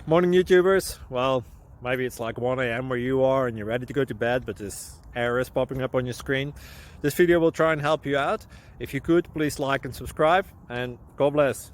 Morning YouTubers. Well, maybe it's like 1 a.m. where you are and you're ready to go to bed, but this error is popping up on your screen. This video will try and help you out. If you could, please like and subscribe, and God bless.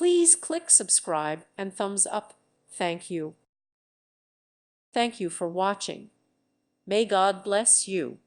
Please click subscribe and thumbs up. Thank you. Thank you for watching. May God bless you.